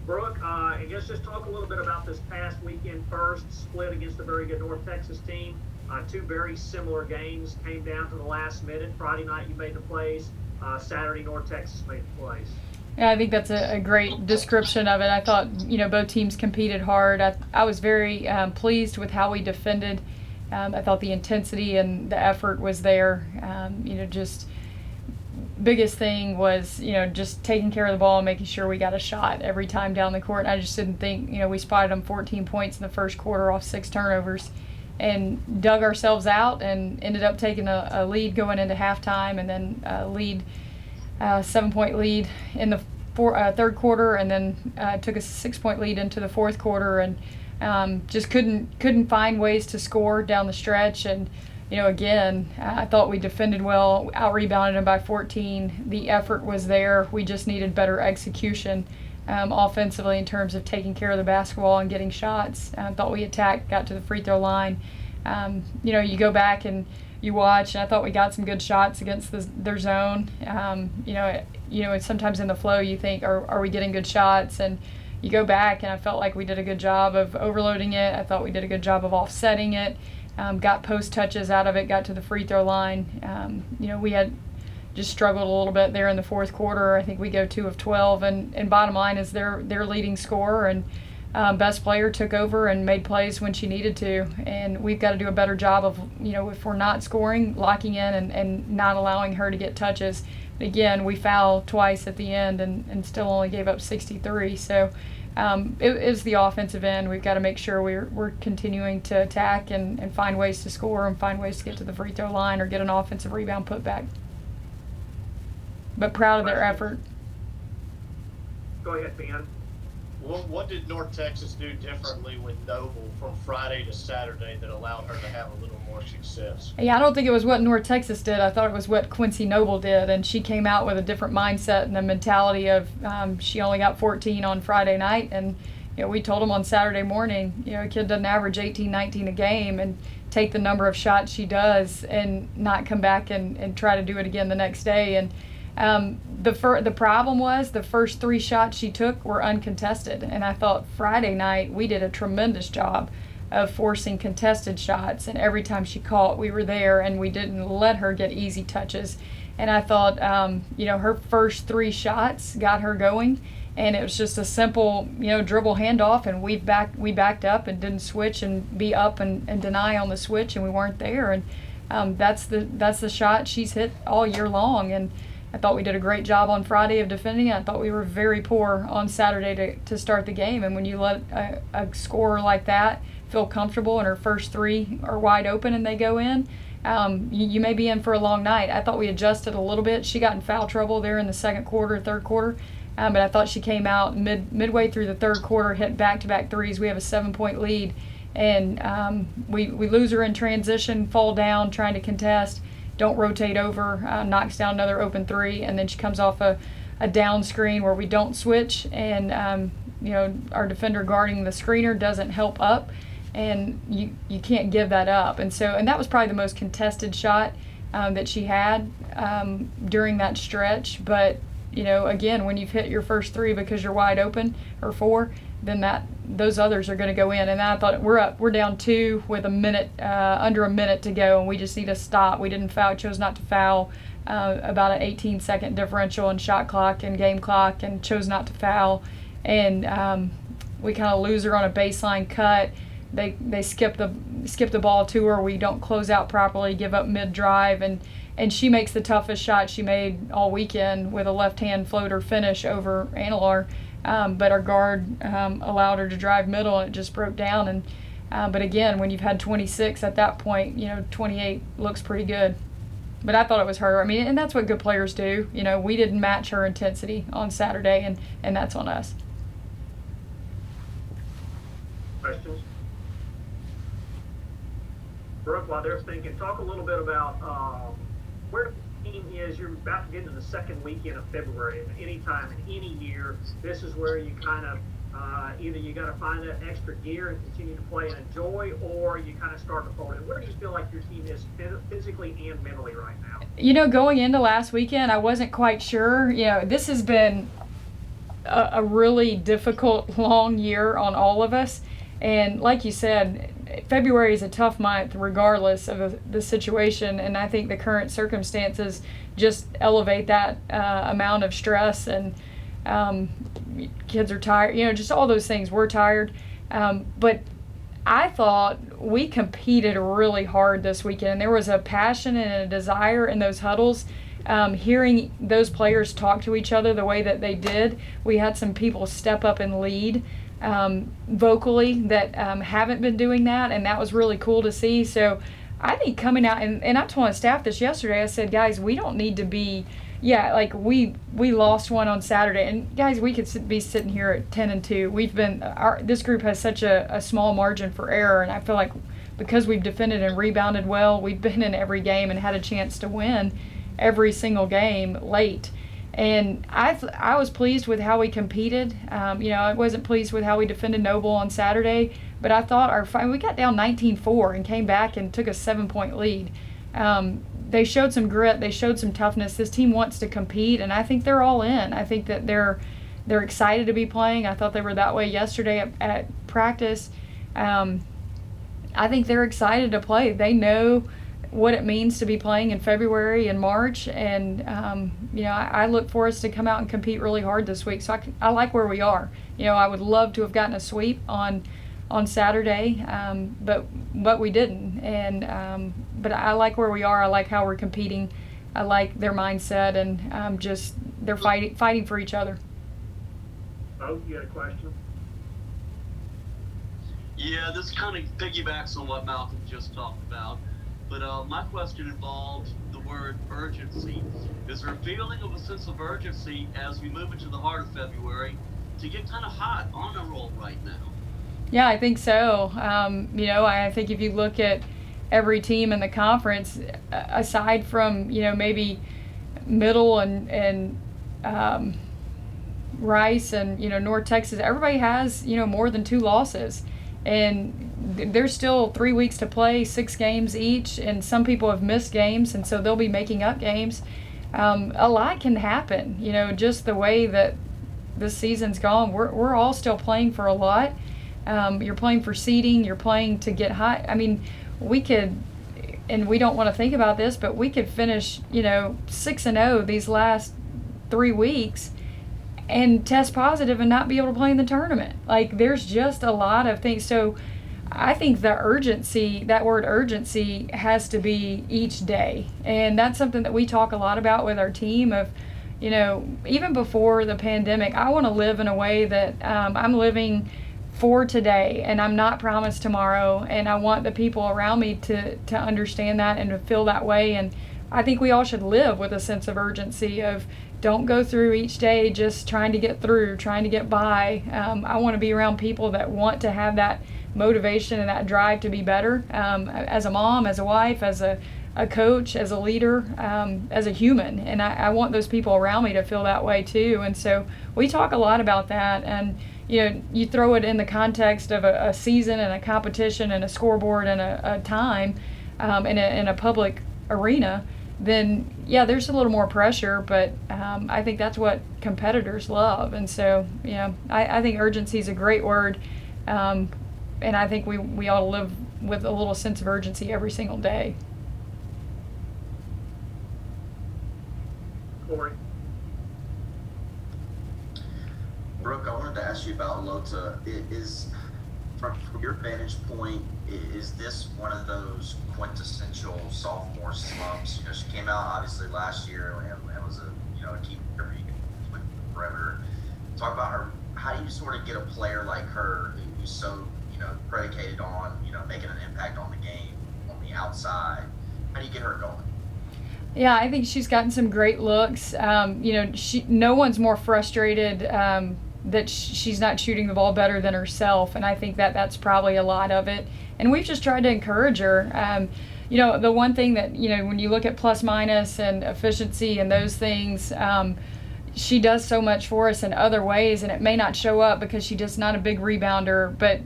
Brooke, I guess just talk a little bit about this past weekend first split against a very good North Texas team. Two very similar games came down to the last minute. Friday night you made the plays. Saturday North Texas made the plays. Yeah, I think that's a great description of it. I thought, both teams competed hard. I was very pleased with how we defended. I thought the intensity and the effort was there. Just biggest thing was, just taking care of the ball and making sure we got a shot every time down the court. And I just didn't think, we spotted them 14 points in the first quarter off 6 turnovers and dug ourselves out and ended up taking a lead going into halftime and then lead 7-point lead in the third quarter, and then took a 6-point lead into the fourth quarter, and just couldn't find ways to score down the stretch. And again, I thought we defended well, out rebounded them by 14. The effort was there. We just needed better execution offensively in terms of taking care of the basketball and getting shots. I thought we attacked, got to the free throw line. You go back and you watch, and I thought we got some good shots against their zone. Sometimes in the flow you think, are we getting good shots? And you go back, and I felt like we did a good job of overloading it. I thought we did a good job of offsetting it. Got post touches out of it, got to the free throw line. We had just struggled a little bit there in the fourth quarter. I think we go 2 of 12, and bottom line is their leading scorer and best player took over and made plays when she needed to. And we've got to do a better job of, if we're not scoring, locking in and not allowing her to get touches. But again, we fouled twice at the end and still only gave up 63. So it is the offensive end. We've got to make sure we're continuing to attack and find ways to score and find ways to get to the free throw line or get an offensive rebound put back. But proud of their effort. Go ahead, Ben. What did North Texas do differently with Noble from Friday to Saturday that allowed her to have a little more success? Yeah, I don't think it was what North Texas did. I thought it was what Quincy Noble did, and she came out with a different mindset and the mentality of she only got 14 on Friday night, and we told them on Saturday morning, a kid doesn't average 18, 19 a game and take the number of shots she does and not come back and try to do it again the next day. And the problem was the first 3 shots she took were uncontested, and I thought Friday night we did a tremendous job of forcing contested shots, and every time she caught, we were there and we didn't let her get easy touches. And I thought her first 3 shots got her going, and it was just a simple dribble handoff, and we backed up and didn't switch and be up and deny on the switch, and we weren't there. And that's the shot she's hit all year long. And I thought we did a great job on Friday of defending it. I thought we were very poor on Saturday to start the game. And when you let a scorer like that feel comfortable and her first 3 are wide open and they go in, you may be in for a long night. I thought we adjusted a little bit. She got in foul trouble there in the second quarter, third quarter. But I thought she came out midway through the third quarter, hit back-to-back threes. We have a 7-point lead. And we lose her in transition, fall down, trying to contest. Don't rotate over, knocks down another open 3, and then she comes off a down screen where we don't switch, and our defender guarding the screener doesn't help up, and you can't give that up. And that was probably the most contested shot that she had during that stretch. But again, when you've hit your first 3 because you're wide open, or 4, then those others are going to go in. And I thought we're down 2 with under a minute to go, and we just need to stop. We didn't foul, chose not to foul. About an 18-second differential in shot clock and game clock, and chose not to foul. And we kind of lose her on a baseline cut. They skip the ball to her. We don't close out properly, give up mid drive, and she makes the toughest shot she made all weekend with a left-hand floater finish over Analar. But our guard allowed her to drive middle, and it just broke down. And but again, when you've had 26 at that point, 28 looks pretty good. But I thought it was her. I mean, and that's what good players do. We didn't match her intensity on Saturday, and that's on us. Questions? Brooke, while they're thinking, talk a little bit about where the team is. You're about to get into the second weekend of February, and any time in any year, this is where you kind of either you got to find that extra gear and continue to play and enjoy, or you kind of start to fold in. Where do you feel like your team is physically and mentally right now? Going into last weekend, I wasn't quite sure. This has been a really difficult, long year on all of us. And like you said, February is a tough month regardless of the situation. And I think the current circumstances just elevate that amount of stress. And kids are tired, just all those things. We're tired. But I thought we competed really hard this weekend. There was a passion and a desire in those huddles. Hearing those players talk to each other the way that they did, we had some people step up and lead vocally that haven't been doing that, and that was really cool to see. So I think coming out, and I told my staff this yesterday, I said, guys, we don't need to be, we lost one on Saturday, and guys, we could be sitting here at 10-2. We've been, this group has such a small margin for error, and I feel like because we've defended and rebounded well, we've been in every game and had a chance to win every single game late. And I was pleased with how we competed. I wasn't pleased with how we defended Noble on Saturday, but I thought we got down 19-4 and came back and took a 7-point lead. They showed some grit. They showed some toughness. This team wants to compete, and I think they're all in. I think that they're excited to be playing. I thought they were that way yesterday at practice. I think they're excited to play. They know what it means to be playing in February and March, and I look for us to come out and compete really hard this week. So I like where we are. I would love to have gotten a sweep on Saturday, but we didn't. And but I like where we are. I like how we're competing. I like their mindset, and just they're fighting for each other. Oh, you had a question? Yeah, this kind of piggybacks on what Malcolm just talked about. But my question involved the word urgency. Is there a feeling of a sense of urgency as we move into the heart of February to get kind of hot on a roll right now? Yeah, I think so. I think if you look at every team in the conference, aside from, maybe Middle and Rice and, North Texas, everybody has, more than 2 losses. And there's still 3 weeks to play, 6 games each, and some people have missed games, and so they'll be making up games. A lot can happen, just the way that this season's gone. We're all still playing for a lot. You're playing for seeding, you're playing to get high. I mean, we could, and we don't want to think about this, but we could finish, 6-0 these last 3 weeks and test positive and not be able to play in the tournament. Like, there's just a lot of things. So I think the urgency, that word urgency, has to be each day. And that's something that we talk a lot about with our team of, even before the pandemic, I want to live in a way that I'm living for today and I'm not promised tomorrow. And I want the people around me to understand that and to feel that way. And I think we all should live with a sense of urgency of, don't go through each day just trying to get through, trying to get by. I want to be around people that want to have that motivation and that drive to be better, as a mom, as a wife, as a coach, as a leader, as a human. And I want those people around me to feel that way too. And so we talk a lot about that. And you throw it in the context of a season and a competition and a scoreboard and a time in a public arena, then there's a little more pressure, but I think that's what competitors love. And so, I think urgency is a great word, and I think we ought to live with a little sense of urgency every single day. Corey? Brooke, I wanted to ask you about Lota. From your vantage point, is this one of those quintessential sophomore slumps? She came out obviously last year and was a key player with the perimeter. Talk about her. How do you sort of get a player like her who's so predicated on making an impact on the game on the outside? How do you get her going? Yeah, I think she's gotten some great looks. No one's more frustrated that she's not shooting the ball better than herself, and I think that's probably a lot of it. And we've just tried to encourage her. The one thing that, when you look at plus minus and efficiency and those things, she does so much for us in other ways, and it may not show up because she's just not a big rebounder, but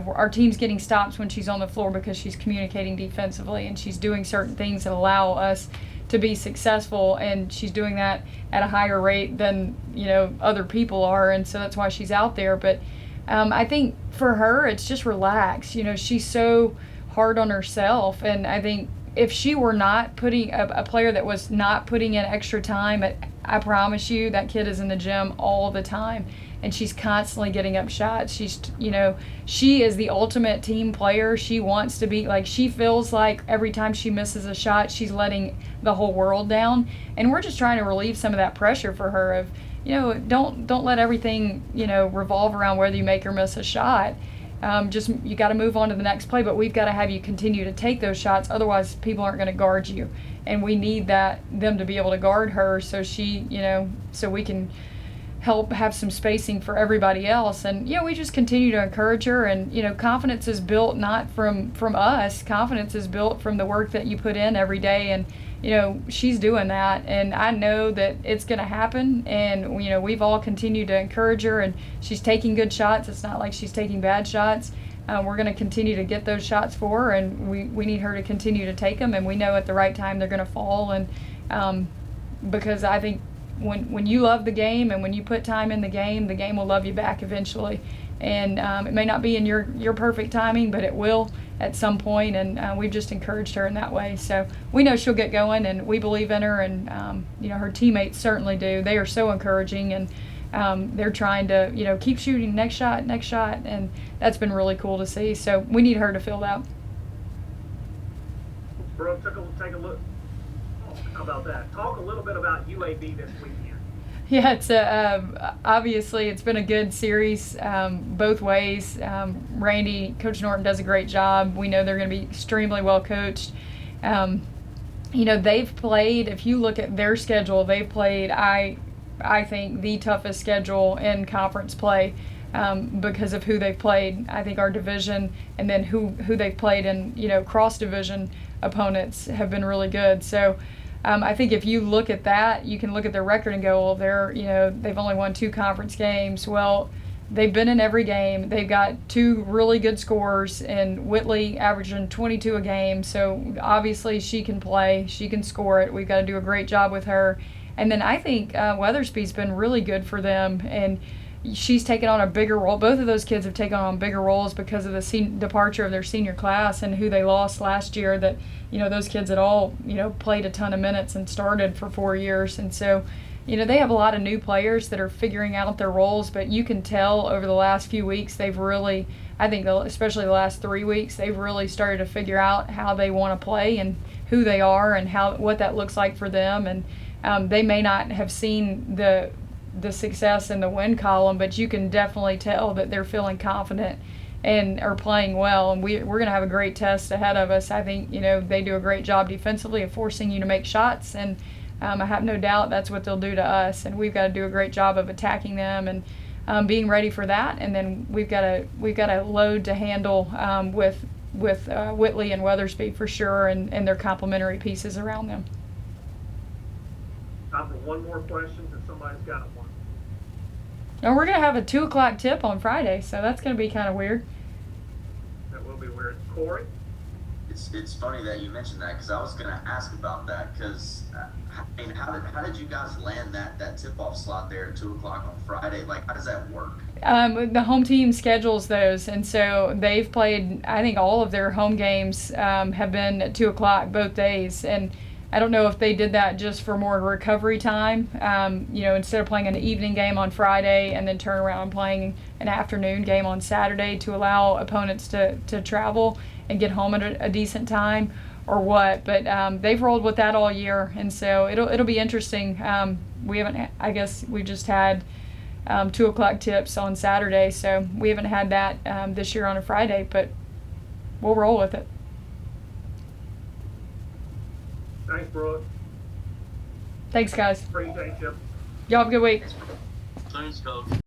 our team's getting stops when she's on the floor because she's communicating defensively and she's doing certain things that allow us to be successful, and she's doing that at a higher rate than other people are, and so that's why she's out there. But I think for her, it's just relax. She's so hard on herself, and I think if she were not putting a player that was not putting in extra time, I promise you that kid is in the gym all the time, and she's constantly getting up shots. She is the ultimate team player. She wants to be like, she feels like every time she misses a shot, she's letting the whole world down, and we're just trying to relieve some of that pressure for her of, don't let everything, revolve around whether you make or miss a shot. You got to move on to the next play, but we've got to have you continue to take those shots. Otherwise, people aren't going to guard you, and we need them to be able to guard her, so so we can help have some spacing for everybody else. And we just continue to encourage her, and confidence is built not from us. Confidence is built from the work that you put in every day, and she's doing that, and I know that it's going to happen. And we've all continued to encourage her, and she's taking good shots. It's not like she's taking bad shots. We're going to continue to get those shots for her, and we need her to continue to take them, and we know at the right time they're going to fall. And because I think when you love the game and when you put time in the game will love you back eventually. And it may not be in your perfect timing, but it will at some point, and we've just encouraged her in that way. So we know she'll get going, and we believe in her, and her teammates certainly do. They are so encouraging, and they're trying to keep shooting, next shot, and that's been really cool to see. So we need her to feel that. Brooke, take a look. How about that? Talk a little bit about UAB this weekend. Yeah, it's obviously it's been a good series both ways. Coach Norton does a great job. We know they're going to be extremely well coached. They've played, if you look at their schedule, they've played, I think, the toughest schedule in conference play because of who they've played. I think our division and then who they've played in, cross-division opponents have been really good. So I think if you look at that, you can look at their record and go, well, they've only won 2 conference games. Well, they've been in every game. They've got 2 really good scorers, and Whitley averaging 22 a game. So obviously she can play, she can score it. We've got to do a great job with her. And then I think Weathersby's been really good for them, and she's taken on a bigger role. Both of those kids have taken on bigger roles because of the departure of their senior class and who they lost last year. That those kids had all played a ton of minutes and started for 4 years, and so they have a lot of new players that are figuring out their roles. But you can tell over the last few weeks they've really, I think especially the last 3 weeks, they've really started to figure out how they want to play and who they are and what that looks like for them. And they may not have seen the success in the win column, but you can definitely tell that they're feeling confident and are playing well. And we're going to have a great test ahead of us. I think they do a great job defensively of forcing you to make shots, and I have no doubt that's what they'll do to us. And we've got to do a great job of attacking them and being ready for that. And then we've got a load to handle with Whitley and Weathersby for sure, and their complementary pieces around them. Time for one more question if somebody's got one. And we're going to have a 2 o'clock tip on Friday, so that's going to be kind of weird. That will be weird. Corey? It's funny that you mentioned that, because I was going to ask about that, because how did you guys land that tip-off slot there at 2 o'clock on Friday? Like, how does that work? The home team schedules those, and so they've played, I think all of their home games have been at 2 o'clock both days. And I don't know if they did that just for more recovery time, instead of playing an evening game on Friday and then turn around and playing an afternoon game on Saturday to allow opponents to travel and get home at a decent time, or what. But they've rolled with that all year, and so it'll be interesting. I guess we just had 2 o'clock tips on Saturday, so we haven't had that this year on a Friday, but we'll roll with it. Thanks, Brooke. Thanks, guys. Appreciate you. Y'all have a good week. Thanks, Coach.